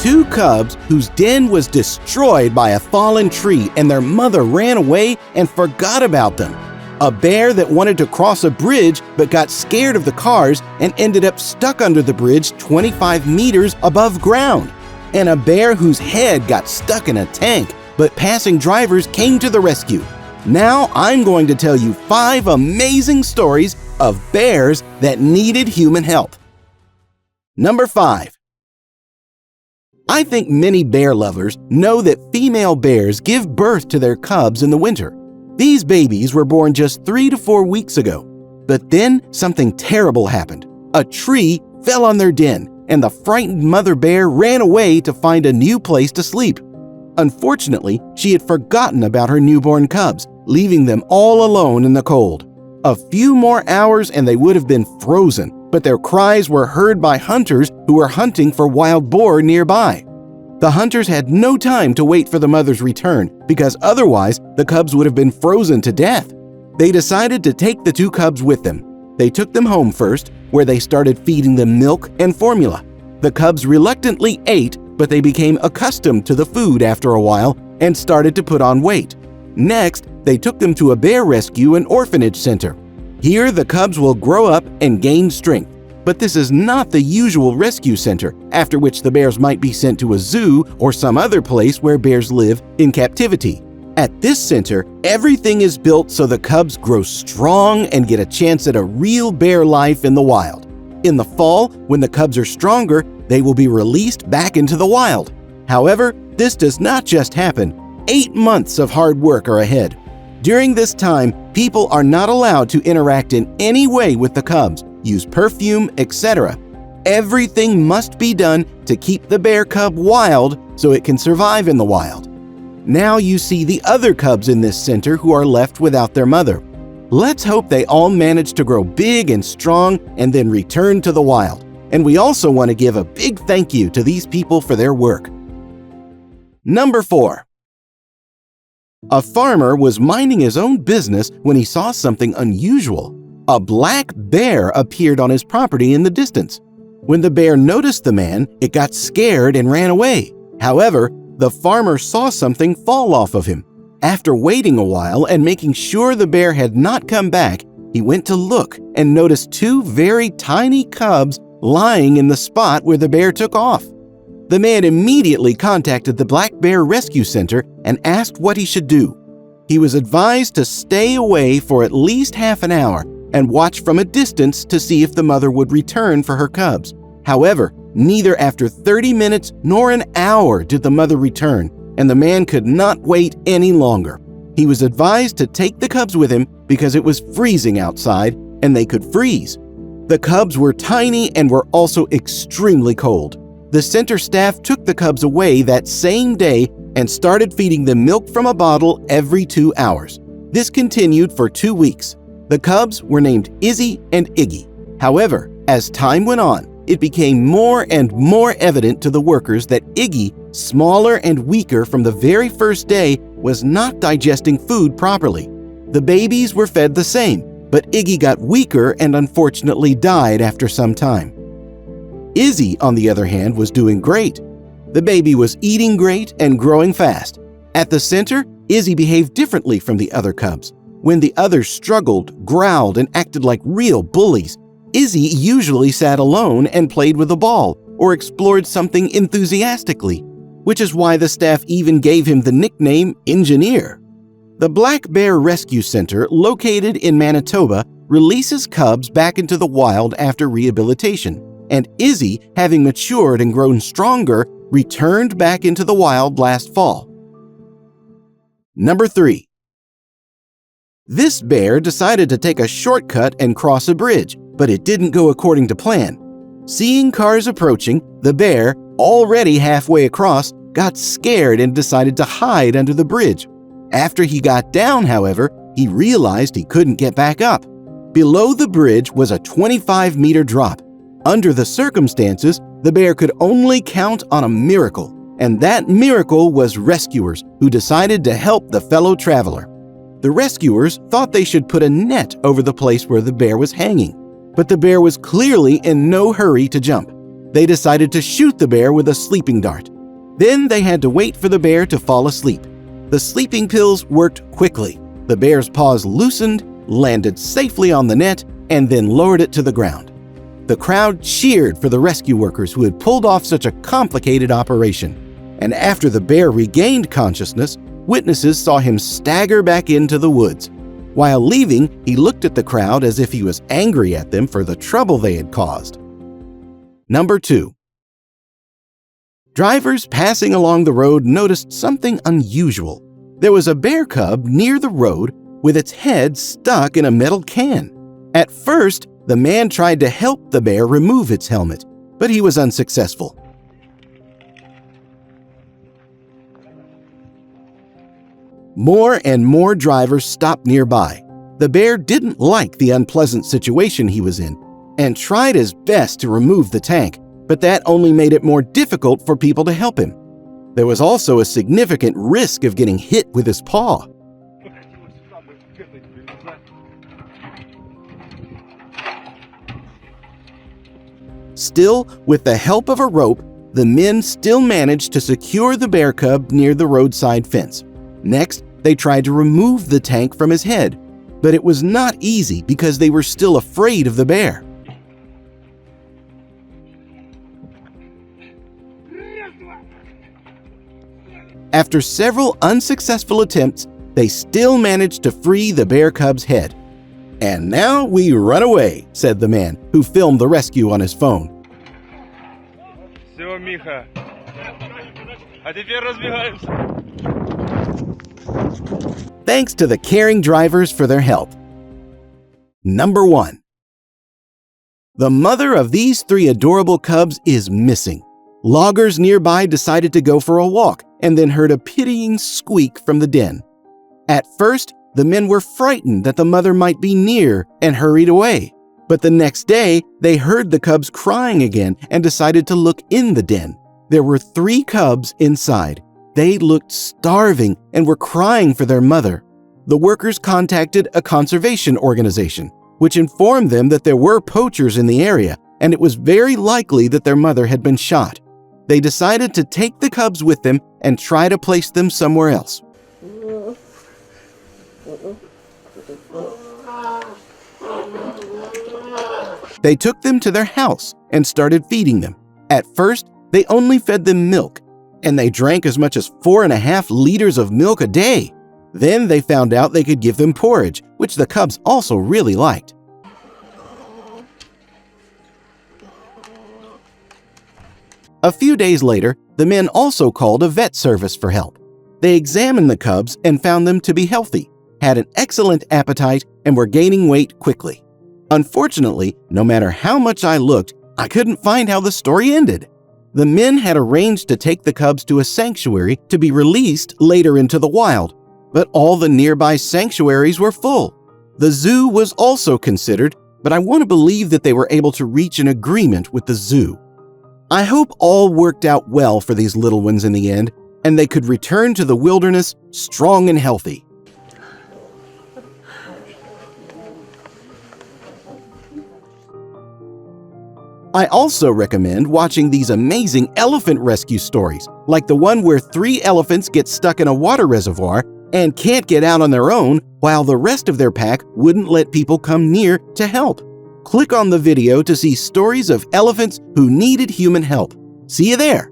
Two cubs whose den was destroyed by a fallen tree and their mother ran away and forgot about them. A bear that wanted to cross a bridge but got scared of the cars and ended up stuck under the bridge 25 meters above ground. And a bear whose head got stuck in a tank, but passing drivers came to the rescue. Now I'm going to tell you 5 amazing stories of bears that needed human help. Number 5. I think many bear lovers know that female bears give birth to their cubs in the winter. These babies were born just 3 to 4 weeks ago. But then something terrible happened. A tree fell on their den, and the frightened mother bear ran away to find a new place to sleep. Unfortunately, she had forgotten about her newborn cubs, leaving them all alone in the cold. A few more hours and they would have been frozen, but their cries were heard by hunters who were hunting for wild boar nearby. The hunters had no time to wait for the mother's return because otherwise the cubs would have been frozen to death. They decided to take the 2 cubs with them. They took them home first, where they started feeding them milk and formula. The cubs reluctantly ate, but they became accustomed to the food after a while and started to put on weight. Next, they took them to a bear rescue and orphanage center. Here, the cubs will grow up and gain strength. But this is not the usual rescue center, after which the bears might be sent to a zoo or some other place where bears live in captivity. At this center, everything is built so the cubs grow strong and get a chance at a real bear life in the wild. In the fall, when the cubs are stronger, they will be released back into the wild. However, this does not just happen. 8 months of hard work are ahead. During this time, people are not allowed to interact in any way with the cubs, use perfume, etc. Everything must be done to keep the bear cub wild so it can survive in the wild. Now you see the other cubs in this center who are left without their mother. Let's hope they all manage to grow big and strong and then return to the wild. And we also want to give a big thank you to these people for their work. Number 4. A farmer was minding his own business when he saw something unusual. A black bear appeared on his property in the distance. When the bear noticed the man, it got scared and ran away. However, the farmer saw something fall off of him. After waiting a while and making sure the bear had not come back, he went to look and noticed 2 very tiny cubs lying in the spot where the bear took off. The man immediately contacted the Black Bear Rescue Center and asked what he should do. He was advised to stay away for at least half an hour and watch from a distance to see if the mother would return for her cubs. However, neither after 30 minutes nor an hour did the mother return, and the man could not wait any longer. He was advised to take the cubs with him because it was freezing outside and they could freeze. The cubs were tiny and were also extremely cold. The center staff took the cubs away that same day and started feeding them milk from a bottle every 2 hours. This continued for 2 weeks. The cubs were named Izzy and Iggy. However, as time went on, it became more and more evident to the workers that Iggy, smaller and weaker from the very first day, was not digesting food properly. The babies were fed the same, but Iggy got weaker and unfortunately died after some time. Izzy, on the other hand, was doing great. The baby was eating great and growing fast. At the center, Izzy behaved differently from the other cubs. When the others struggled, growled, and acted like real bullies, Izzy usually sat alone and played with a ball or explored something enthusiastically, which is why the staff even gave him the nickname Engineer. The Black Bear Rescue Center, located in Manitoba, releases cubs back into the wild after rehabilitation, and Izzy, having matured and grown stronger, returned back into the wild last fall. Number 3. This bear decided to take a shortcut and cross a bridge, but it didn't go according to plan. Seeing cars approaching, the bear, already halfway across, got scared and decided to hide under the bridge. After he got down, however, he realized he couldn't get back up. Below the bridge was a 25-meter drop. Under the circumstances, the bear could only count on a miracle, and that miracle was rescuers who decided to help the fellow traveler. The rescuers thought they should put a net over the place where the bear was hanging, but the bear was clearly in no hurry to jump. They decided to shoot the bear with a sleeping dart. Then they had to wait for the bear to fall asleep. The sleeping pills worked quickly. The bear's paws loosened, landed safely on the net, and then lowered it to the ground. The crowd cheered for the rescue workers who had pulled off such a complicated operation. And after the bear regained consciousness, witnesses saw him stagger back into the woods. While leaving, he looked at the crowd as if he was angry at them for the trouble they had caused. Number 2. Drivers passing along the road noticed something unusual. There was a bear cub near the road with its head stuck in a metal can. At first, the man tried to help the bear remove its helmet, but he was unsuccessful. More and more drivers stopped nearby. The bear didn't like the unpleasant situation he was in and tried his best to remove the tank, but that only made it more difficult for people to help him. There was also a significant risk of getting hit with his paw. Still, with the help of a rope, the men still managed to secure the bear cub near the roadside fence. Next, they tried to remove the tank from his head, but it was not easy because they were still afraid of the bear. After several unsuccessful attempts, they still managed to free the bear cub's head. "And now we run away," said the man, who filmed the rescue on his phone. Всё, Миха. А теперь разбегаемся. Thanks to the caring drivers for their help. Number 1. The mother of these 3 adorable cubs is missing. Loggers nearby decided to go for a walk and then heard a pitying squeak from the den. At first, the men were frightened that the mother might be near and hurried away. But the next day, they heard the cubs crying again and decided to look in the den. There were 3 cubs inside. They looked starving and were crying for their mother. The workers contacted a conservation organization, which informed them that there were poachers in the area and it was very likely that their mother had been shot. They decided to take the cubs with them and try to place them somewhere else. They took them to their house and started feeding them. At first, they only fed them milk, and they drank as much as 4.5 liters of milk a day. Then they found out they could give them porridge, which the cubs also really liked. A few days later, the men also called a vet service for help. They examined the cubs and found them to be healthy, had an excellent appetite, and were gaining weight quickly. Unfortunately, no matter how much I looked, I couldn't find how the story ended. The men had arranged to take the cubs to a sanctuary to be released later into the wild, but all the nearby sanctuaries were full. The zoo was also considered, but I want to believe that they were able to reach an agreement with the zoo. I hope all worked out well for these little ones in the end, and they could return to the wilderness strong and healthy. I also recommend watching these amazing elephant rescue stories, like the one where 3 elephants get stuck in a water reservoir and can't get out on their own while the rest of their pack wouldn't let people come near to help. Click on the video to see stories of elephants who needed human help. See you there!